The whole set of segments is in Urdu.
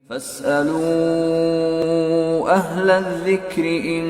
فاسألوا أهل الذكر إن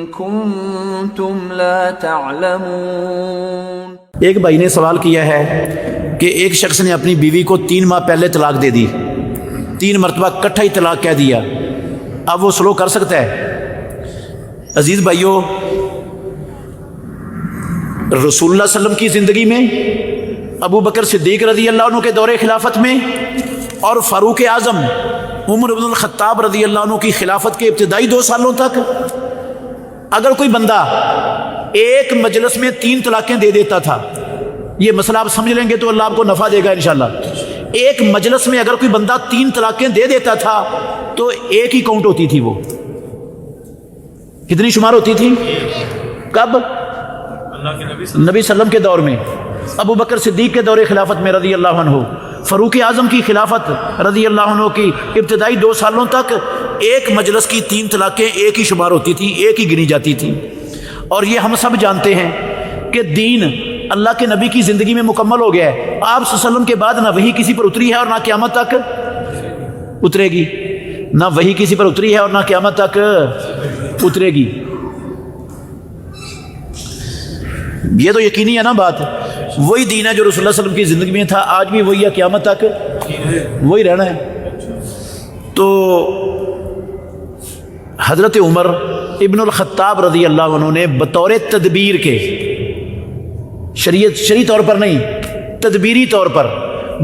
كنتم لا تعلمون۔ ایک بھائی نے سوال کیا ہے کہ ایک شخص نے اپنی بیوی کو 3 ماہ پہلے طلاق دے دی، 3 مرتبہ اکٹھا ہی طلاق کہہ دیا، اب وہ سلو کر سکتا ہے؟ عزیز بھائیو، رسول اللہ صلی اللہ علیہ وسلم کی زندگی میں، ابو بکر صدیق رضی اللہ عنہ کے دور خلافت میں، اور فاروق اعظم عمر بن الخطاب رضی اللہ عنہ کی خلافت کے ابتدائی 2 سالوں تک اگر کوئی بندہ ایک مجلس میں 3 طلاقیں دے دیتا تھا، یہ مسئلہ آپ سمجھ لیں گے تو اللہ آپ کو نفع دے گا انشاءاللہ۔ ایک مجلس میں اگر کوئی بندہ 3 طلاقیں دے دیتا تھا تو ایک ہی کاؤنٹ ہوتی تھی، وہ کتنی شمار ہوتی تھی؟ کب؟ نبی صلی اللہ علیہ وسلم کے دور میں، ابو بکر صدیق کے دور خلافت میں رضی اللہ عنہ، فاروق اعظم کی خلافت رضی اللہ عنہ کی ابتدائی 2 سالوں تک ایک مجلس کی 3 طلاقیں ایک ہی شمار ہوتی تھی، ایک ہی گنی جاتی تھی۔ اور یہ ہم سب جانتے ہیں کہ دین اللہ کے نبی کی زندگی میں مکمل ہو گیا ہے۔ آپ صلی اللہ علیہ وسلم کے بعد نہ وحی کسی پر اتری ہے اور نہ قیامت تک اترے گی، نہ وحی کسی پر اتری ہے اور نہ قیامت تک اترے گی۔ یہ تو یقینی ہے نا بات، وہی دین ہے جو رسول اللہ صلی اللہ علیہ وسلم کی زندگی میں تھا، آج بھی وہی ہے، قیامت تک وہی رہنا ہے۔ تو حضرت عمر ابن الخطاب رضی اللہ عنہ نے بطور تدبیر کے، شرعی طور پر نہیں، تدبیری طور پر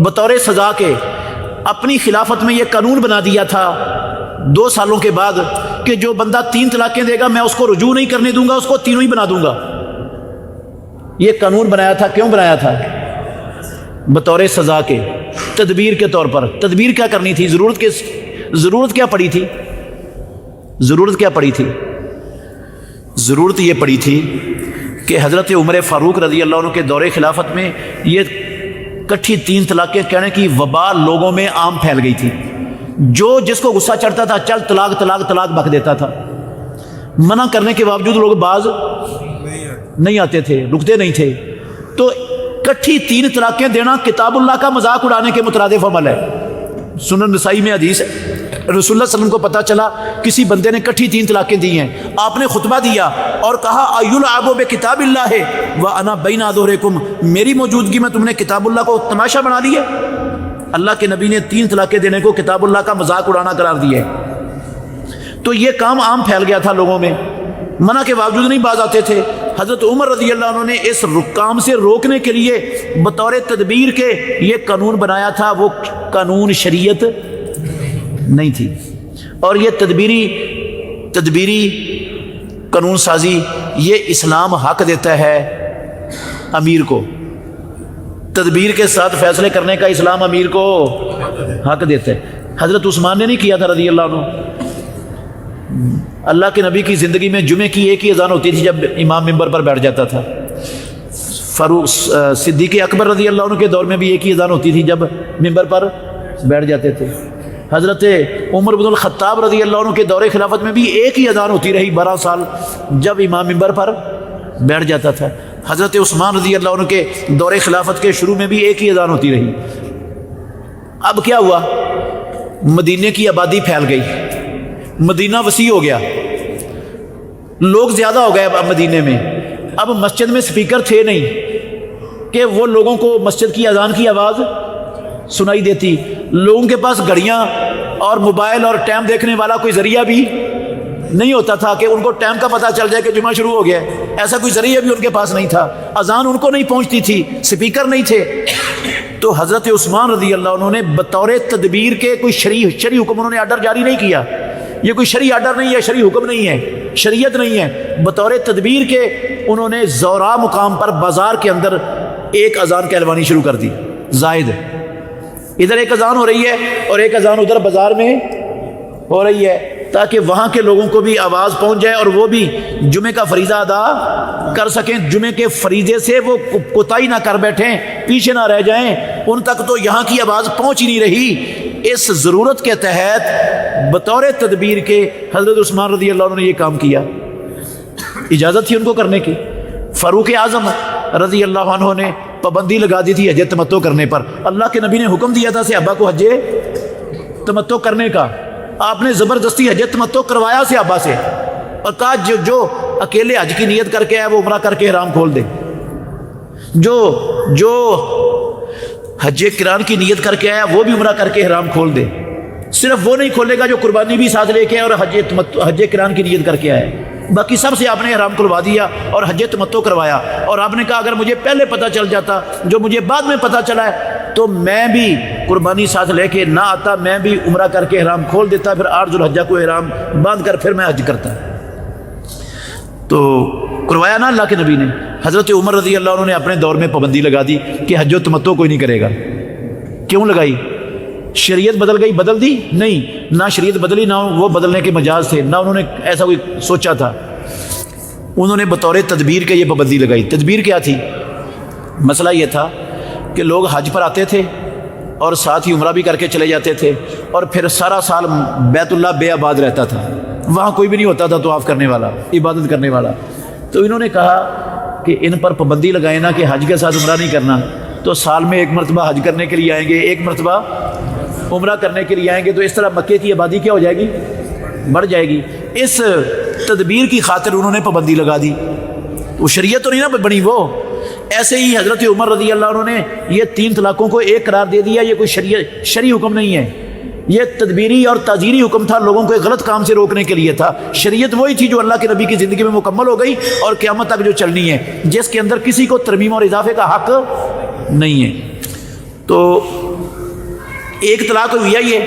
بطور سزا کے اپنی خلافت میں یہ قانون بنا دیا تھا 2 سالوں کے بعد کہ جو بندہ 3 طلاقیں دے گا میں اس کو رجوع نہیں کرنے دوں گا، اس کو 3 ہی بنا دوں گا۔ یہ قانون بنایا تھا، کیوں بنایا تھا؟ بطور سزا کے، تدبیر کے طور پر۔ تدبیر کیا کرنی تھی؟ ضرورت کیا پڑی تھی؟ ضرورت کیا پڑی تھی؟ ضرورت یہ پڑی تھی کہ حضرت عمر فاروق رضی اللہ عنہ کے دور خلافت میں یہ کٹھی 3 طلاقیں کہنے کی وبا لوگوں میں عام پھیل گئی تھی۔ جو جس کو غصہ چڑھتا تھا چل طلاق طلاق طلاق بک دیتا تھا، منع کرنے کے باوجود لوگ باز نہیں آتے تھے، رکتے نہیں تھے۔ تو کٹھی 3 طلاقیں دینا کتاب اللہ کا مذاق اڑانے کے مترادف عمل ہے۔ سنن نسائی میں حدیث ہے، رسول اللہ صلی اللہ علیہ وسلم کو پتہ چلا کسی بندے نے کٹھی 3 طلاقیں دی ہیں، آپ نے خطبہ دیا اور کہا ایلعب بکتاب اللہ وانا بین اظہرکم، میری موجودگی میں تم نے کتاب اللہ کو تماشا بنا لیا۔ اللہ کے نبی نے 3 طلاقیں دینے کو کتاب اللہ کا مذاق اڑانا قرار دیا ہے۔ تو یہ کام عام پھیل گیا تھا لوگوں میں، منع کے باوجود نہیں باز آتے تھے۔ حضرت عمر رضی اللہ عنہ نے اس کام سے روکنے کے لیے بطور تدبیر کے یہ قانون بنایا تھا، وہ قانون شریعت نہیں تھی۔ اور یہ تدبیری قانون سازی یہ اسلام حق دیتا ہے امیر کو، تدبیر کے ساتھ فیصلے کرنے کا اسلام امیر کو حق دیتا ہے۔ حضرت عثمان نے نہیں کیا تھا رضی اللہ عنہ۔ اللہ کے نبی کی زندگی میں جمعے کی ایک ہی اذان ہوتی تھی جب امام ممبر پر بیٹھ جاتا تھا۔ فاروق صدیق اکبر رضی اللہ عنہ کے دور میں بھی ایک ہی اذان ہوتی تھی جب ممبر پر بیٹھ جاتے تھے۔ حضرت عمر بن الخطاب رضی اللہ عنہ کے دور خلافت میں بھی ایک ہی اذان ہوتی رہی 12 سال جب امام ممبر پر بیٹھ جاتا تھا۔ حضرت عثمان رضی اللہ عنہ کے دور خلافت کے شروع میں بھی ایک ہی اذان ہوتی رہی۔ اب کیا ہوا؟ مدینے کی آبادی پھیل گئی، مدینہ وسیع ہو گیا، لوگ زیادہ ہو گئے اب مدینے میں۔ اب مسجد میں سپیکر تھے نہیں کہ وہ لوگوں کو مسجد کی اذان کی آواز سنائی دیتی، لوگوں کے پاس گھڑیاں اور موبائل اور ٹائم دیکھنے والا کوئی ذریعہ بھی نہیں ہوتا تھا کہ ان کو ٹائم کا پتہ چل جائے کہ جمعہ شروع ہو گیا ہے، ایسا کوئی ذریعہ بھی ان کے پاس نہیں تھا، اذان ان کو نہیں پہنچتی تھی، سپیکر نہیں تھے۔ تو حضرت عثمان رضی اللہ عنہ نے بطور تدبیر کے کوئی شرعی حکم انہوں نے آرڈر جاری نہیں کیا، یہ کوئی شرعی آرڈر نہیں ہے، شرعی حکم نہیں ہے، شریعت نہیں ہے، بطور تدبیر کے انہوں نے زورا مقام پر بازار کے اندر ایک اذان کہلوانی شروع کر دی، زائد، ادھر ایک اذان ہو رہی ہے اور ایک اذان ادھر بازار میں ہو رہی ہے، تاکہ وہاں کے لوگوں کو بھی آواز پہنچ جائے اور وہ بھی جمعے کا فریضہ ادا کر سکیں، جمعے کے فریضے سے وہ کوتاہی نہ کر بیٹھیں، پیچھے نہ رہ جائیں، ان تک تو یہاں کی آواز پہنچ ہی نہیں رہی۔ اس ضرورت کے تحت بطور تدبیر کے حضرت عثمان رضی اللہ عنہ نے یہ کام کیا، اجازت تھی ان کو کرنے کی۔ فاروق اعظم رضی اللہ عنہ نے پابندی لگا دی تھی حج تمتع کرنے پر، اللہ کے نبی نے حکم دیا تھا صحابہ کو حج تمتع کرنے کا، آپ نے زبردستی حج تمتع کروایا صحابہ سے اور کہا جو اکیلے حج کی نیت کر کے آئے وہ عمرہ کر کے احرام کھول دے، جو حج قران کی نیت کر کے آیا وہ بھی عمرہ کر کے احرام کھول دے۔ صرف وہ نہیں کھولے گا جو قربانی بھی ساتھ لے کے آئے اور حج قران کی نیت کر کے آئے، باقی سب سے آپ نے احرام کھلوا دیا اور حج تمتع کروایا۔ اور آپ نے کہا اگر مجھے پہلے پتہ چل جاتا جو مجھے بعد میں پتہ چلا ہے تو میں بھی قربانی ساتھ لے کے نہ آتا، میں بھی عمرہ کر کے احرام کھول دیتا، پھر 8 ذوالحجہ کو احرام باندھ کر پھر میں حج کرتا۔ تو کروایا نا اللہ کے نبی نے۔ حضرت عمر رضی اللہ عنہ نے اپنے دور میں پابندی لگا دی کہ حج و تمتع کوئی نہیں کرے گا۔ کیوں لگائی؟ شریعت بدل گئی؟ بدل دی نہیں، نہ شریعت بدلی نہ وہ بدلنے کے مجاز تھے، نہ انہوں نے ایسا کوئی سوچا تھا، انہوں نے بطور تدبیر کے یہ پابندی لگائی۔ تدبیر کیا تھی؟ مسئلہ یہ تھا کہ لوگ حج پر آتے تھے اور ساتھ ہی عمرہ بھی کر کے چلے جاتے تھے اور پھر سارا سال بیت اللہ بے آباد رہتا تھا، وہاں کوئی بھی نہیں ہوتا تھا طواف کرنے والا، عبادت کرنے والا۔ تو انہوں نے کہا کہ ان پر پابندی لگائے نا کہ حج کے ساتھ عمرہ نہیں کرنا، تو سال میں 1 مرتبہ حج کرنے کے لیے آئیں گے، 1 مرتبہ عمرہ کرنے کے لیے آئیں گے، تو اس طرح مکے کی آبادی کیا ہو جائے گی؟ بڑھ جائے گی۔ اس تدبیر کی خاطر انہوں نے پابندی لگا دی، وہ شریعت تو نہیں نا بنی وہ۔ ایسے ہی حضرت عمر رضی اللہ عنہ نے یہ 3 طلاقوں کو ایک قرار دے دیا، یہ کوئی شرعی حکم نہیں ہے، یہ تدبیری اور تعزیری حکم تھا، لوگوں کو ایک غلط کام سے روکنے کے لیے تھا۔ شریعت وہی تھی جو اللہ کے نبی کی زندگی میں مکمل ہو گئی اور قیامت تک جو چلنی ہے، جس کے اندر کسی کو ترمیم اور اضافے کا حق نہیں ہے۔ تو ایک طلاق ہوئی ہے یہ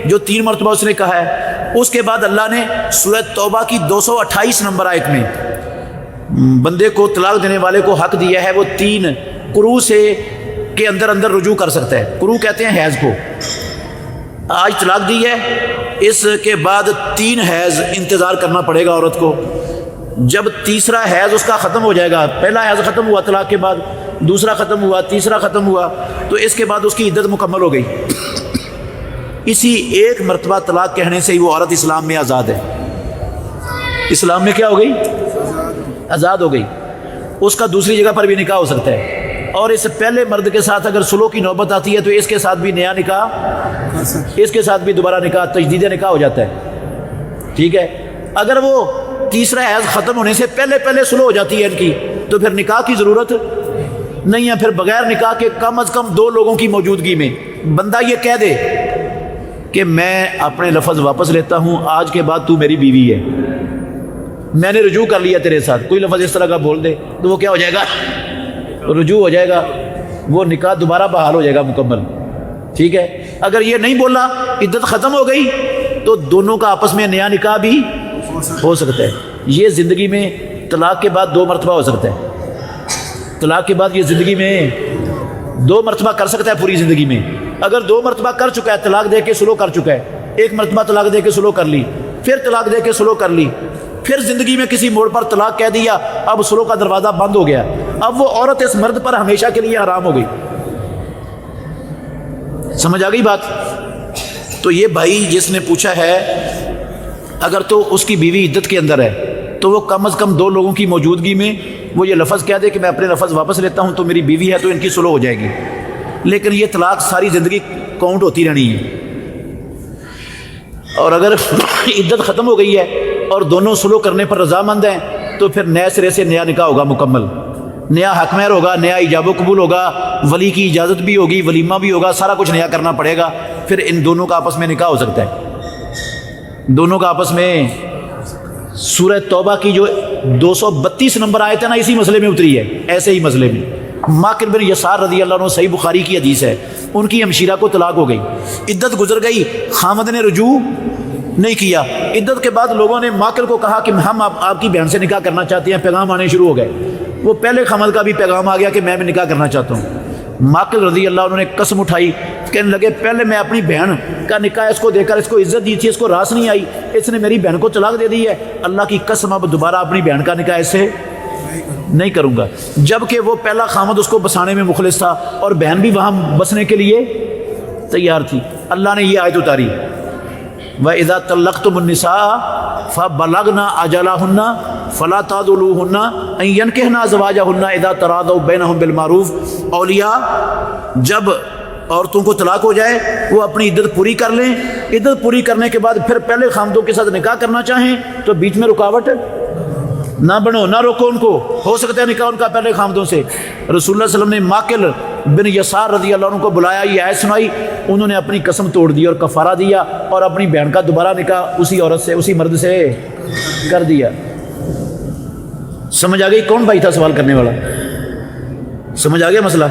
جو 3 مرتبہ اس نے کہا ہے۔ اس کے بعد اللہ نے سورہ توبہ کی 228 نمبر آیت میں بندے کو طلاق دینے والے کو حق دیا ہے، وہ 3 قروء سے کے اندر رجوع کر سکتا ہے۔ قروء کہتے ہیں حیض کو۔ آج طلاق دی ہے، اس کے بعد 3 حیض انتظار کرنا پڑے گا عورت کو۔ جب تیسرا حیض اس کا ختم ہو جائے گا، پہلا حیض ختم ہوا طلاق کے بعد، دوسرا ختم ہوا، تیسرا ختم ہوا، تو اس کے بعد اس کی عدت مکمل ہو گئی۔ اسی 1 مرتبہ طلاق کہنے سے ہی وہ عورت اسلام میں آزاد ہے۔ اسلام میں کیا ہو گئی؟ آزاد ہو گئی۔ اس کا دوسری جگہ پر بھی نکاح ہو سکتا ہے، اور اس پہلے مرد کے ساتھ اگر سلوک کی نوبت آتی ہے تو اس کے ساتھ بھی نیا نکاح، اس کے ساتھ بھی دوبارہ نکاح، تجدید نکاح ہو جاتا ہے۔ ٹھیک ہے، اگر وہ تیسرا حیض ختم ہونے سے پہلے سلو ہو جاتی ہے ان کی، تو پھر نکاح کی ضرورت نہیں ہے۔ پھر بغیر نکاح کے کم از کم 2 لوگوں کی موجودگی میں بندہ یہ کہہ دے کہ میں اپنے لفظ واپس لیتا ہوں، آج کے بعد تو میری بیوی ہے، میں نے رجوع کر لیا تیرے ساتھ، کوئی لفظ اس طرح کا بول دے تو وہ کیا ہو جائے گا؟ رجوع ہو جائے گا، وہ نکاح دوبارہ بحال ہو جائے گا مکمل۔ ٹھیک ہے، اگر یہ نہیں بولا، عدت ختم ہو گئی، تو دونوں کا آپس میں نیا نکاح بھی ہو سکتا ہے۔ یہ زندگی میں طلاق کے بعد 2 مرتبہ ہو سکتا ہے۔ طلاق کے بعد یہ زندگی میں 2 مرتبہ کر سکتا ہے پوری زندگی میں۔ اگر 2 مرتبہ کر چکا ہے، طلاق دے کے سلو کر چکا ہے، 1 مرتبہ طلاق دے کے سلو کر لی، پھر طلاق دے کے سلو کر لی، پھر زندگی میں کسی موڑ پر طلاق کہہ دیا، اب سلو کا دروازہ بند ہو گیا، اب وہ عورت اس مرد پر ہمیشہ کے لیے حرام ہو گئی۔ سمجھ آ گئی بات؟ تو یہ بھائی جس نے پوچھا ہے، اگر تو اس کی بیوی عدت کے اندر ہے تو وہ کم از کم 2 لوگوں کی موجودگی میں وہ یہ لفظ کہہ دے کہ میں اپنے لفظ واپس لیتا ہوں، تو میری بیوی ہے تو ان کی سلو ہو جائے گی۔ لیکن یہ طلاق ساری زندگی کاؤنٹ ہوتی رہنی ہے، اور اگر عدت ختم ہو گئی ہے اور دونوں سلو کرنے پر رضامند ہیں تو پھر نئے سرے سے نیا نکاح ہوگا مکمل، نیا حق مہر ہوگا، نیا ایجاب و قبول ہوگا، ولی کی اجازت بھی ہوگی، ولیمہ بھی ہوگا، سارا کچھ نیا کرنا پڑے گا، پھر ان دونوں کا آپس میں نکاح ہو سکتا ہے۔ دونوں کا آپس میں سورہ توبہ کی جو 232 نمبر آیت ہے نا، اسی مسئلے میں اتری ہے، ایسے ہی مسئلے میں۔ ماکر بن یسار رضی اللہ عنہ، صحیح بخاری کی حدیث ہے، ان کی ہمشیرہ کو طلاق ہو گئی، عدت گزر گئی، خامد نے رجوع نہیں کیا۔ عدت کے بعد لوگوں نے ماکر کو کہا کہ ہم آپ کی بہن سے نکاح کرنا چاہتے ہیں، پیغام آنے شروع ہو گئے۔ وہ پہلے خامد کا بھی پیغام آ گیا کہ میں بھی نکاح کرنا چاہتا ہوں۔ ماکر رضی اللہ عنہ نے قسم اٹھائی، کہنے لگے پہلے میں اپنی بہن کا نکاح اس کو دے کر اس کو عزت دی تھی، اس کو راس نہیں آئی، اس نے میری بہن کو طلاق دے دی ہے، اللہ کی قسم اب دوبارہ اپنی بہن کا نکاح اس سے نہیں کروں گا۔ جبکہ وہ پہلا خامد اس کو بسانے میں مخلص تھا اور بہن بھی وہاں بسنے کے لیے تیار تھی۔ اللہ نے یہ آیت اتاری، وَإِذَا طَلَّقْتُمُ النِّسَاءَ فَبَلَغْنَ أَجَلَهُنَّ فَلَا تَعْضُلُوهُنَّ أَن يَنكِحْنَ أَزْوَاجَهُنَّ إِذَا تَرَاضَوْا بَيْنَهُم بِالْمَعْرُوفِ۔ اولیاء جب عورتوں کو طلاق ہو جائے وہ اپنی عدت پوری کر لیں، عدت پوری کرنے کے بعد پھر پہلے خامدوں کے ساتھ نکاح کرنا چاہیں تو بیچ میں رکاوٹ نہ بنو، نہ روکو ان کو، ہو سکتا ہے نکاح ان کا پہلے خامدوں سے۔ رسول اللہ صلی اللہ علیہ وسلم نے ماکل بن یسار رضی اللہ عنہ کو بلایا، یہ آیت سنائی، انہوں نے اپنی قسم توڑ دی اور کفارہ دیا اور اپنی بہن کا دوبارہ نکاح اسی عورت سے، اسی مرد سے کر دیا۔ سمجھ آ گئی کون بھائی تھا سوال کرنے والا؟ سمجھ آ گیا مسئلہ؟